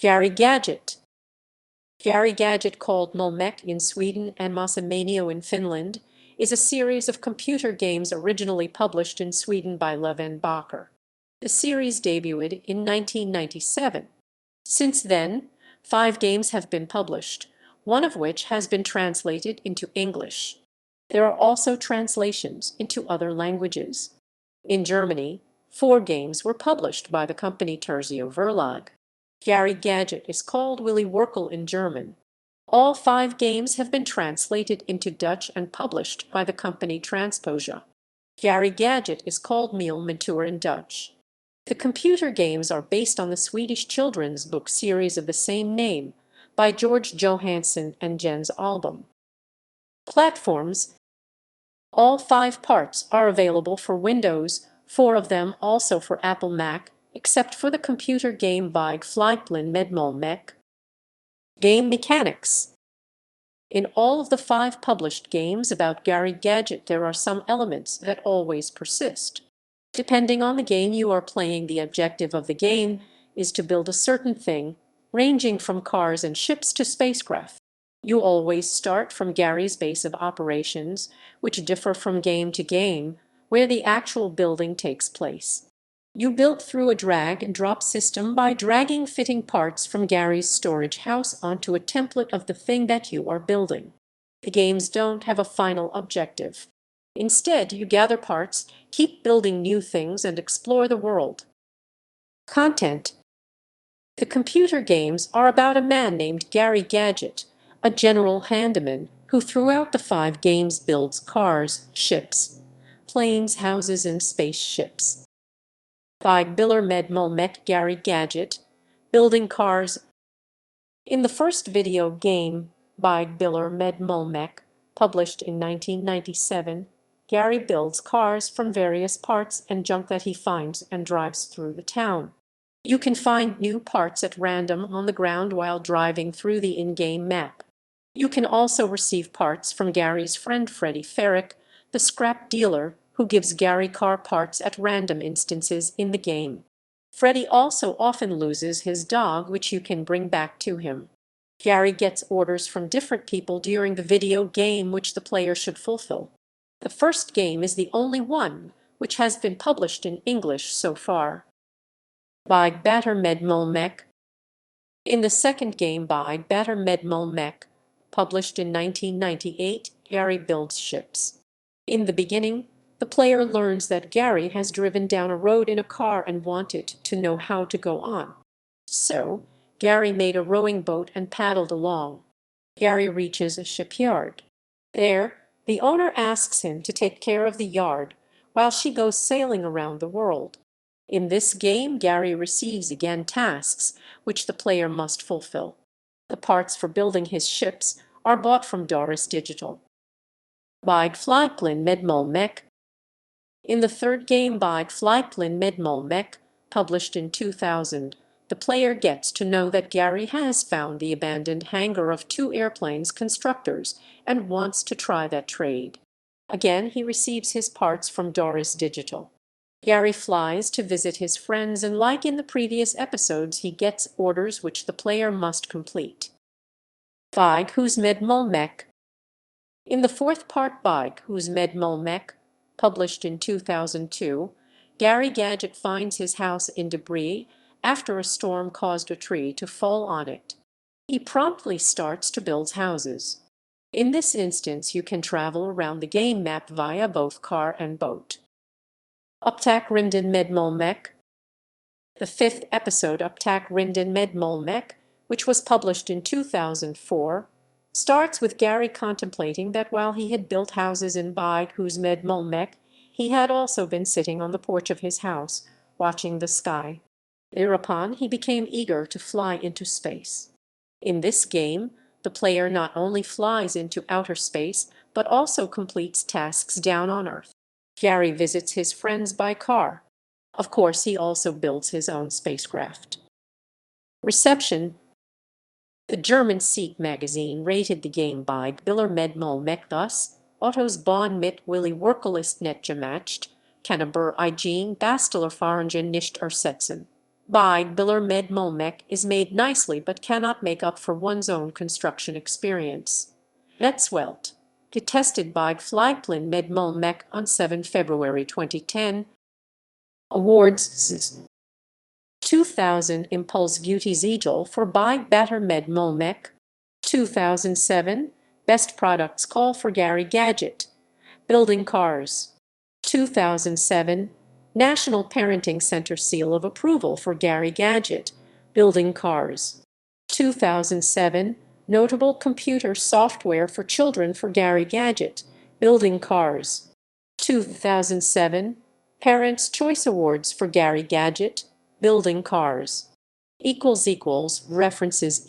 Gadget. Gadget, called Mulle Meck in Sweden and Masa Mainio in Finland, is a series of computer games originally published in Sweden by Levande Böcker. The series debuted in 1997. Since then, 5 games have been published, one of which has been translated into English. There are also translations into other languages. In Germany, 4 games were published by the company Terzio Verlag. Gadget is called Willy Werkel in German. All 5 games have been translated into Dutch and published by the company Transposia. Gadget is called Miel Monteur in Dutch. The computer games are based on the Swedish children's book series of the same name by George Johansson and Jens Ahlbom. Platforms. All 5 parts are available for Windows, 4 of them also for Apple Mac, except for the computer game by Flyplane Mid Malmec. Game mechanics. In all of the 5 published games about Gadget, there are some elements that always persist. Depending on the game you are playing, the objective of the game is to build a certain thing, ranging from cars and ships to spacecraft. You always start from Gary's base of operations, which differ from game to game, where the actual building takes place. You build through a drag-and-drop system by dragging fitting parts from Gary's storage house onto a template of the thing that you are building. The games don't have a final objective. Instead, you gather parts, keep building new things, and explore the world. Content. The computer games are about a man named Gadget, a general handyman who throughout the 5 games builds cars, ships, planes, houses, and spaceships. By Medmo Mech Gadget, building cars. In the first video game, by Medmo Mech, published in 1997, Gary builds cars from various parts and junk that he finds and drives through the town. You can find new parts at random on the ground while driving through the in-game map. You can also receive parts from Gary's friend Freddie Ferrick, the scrap dealer, who gives Gary car parts at random instances in the game. Freddie also often loses his dog, which you can bring back to him. Gary gets orders from different people during the video game which the player should fulfill. The first game is the only one which has been published in English so far. By Medmo Mech. In the second game by Medmo Mech, published in 1998, Gary builds ships. In the beginning, the player learns that Gary has driven down a road in a car and wanted to know how to go on. So, Gary made a rowing boat and paddled along. Gary reaches a shipyard. There, the owner asks him to take care of the yard while she goes sailing around the world. In this game, Gary receives again tasks which the player must fulfill. The parts for building his ships are bought from Doris Digital. By Flyplane Mid Malmec. In the third game by Flyplane Mid Malmec, published in 2000, the player gets to know that Gary has found the abandoned hangar of 2 airplanes constructors and wants to try that trade. Again, he receives his parts from Doris Digital. Gary flies to visit his friends, and like in the previous episodes, he gets orders which the player must complete. By Mid Malmec. In the fourth part by Mid Malmec, published in 2002, Gadget finds his house in debris after a storm caused a tree to fall on it. He promptly starts to build houses. In this instance, you can travel around the game map via both car and boat. Upptak Rimden Mid Malmec. The 5th episode, Upptak Rimden Mid Malmec, which was published in 2004, starts with Gary contemplating that while he had built houses in Mid Malmec, he had also been sitting on the porch of his house, watching the sky. Thereupon, he became eager to fly into space. In this game, the player not only flies into outer space, but also completes tasks down on Earth. Gary visits his friends by car. Of course, he also builds his own spacecraft. Reception. The German Seek magazine rated the game by Mid Malmec thus: Ottos Bahn mit Willy Werkel ist nicht gemacht, kann aber Eigen Bastelerfahrungen nicht ersetzen. by builder Mid Malmec is made nicely but cannot make up for one's own construction experience. Netzwelt. Getestet by Flyplane Mid Malmec on 7 February 2010. Awards 2000 Impulse Beauty Ziegel for By Better Mid Malmec. 2007 Best Products Call for Gadget. Building Cars. 2007 National Parenting Center Seal of Approval for Gadget. Building Cars. 2007 Notable Computer Software for Children for Gadget. Building Cars. 2007 Parents' Choice Awards for Gadget. Building Cars. References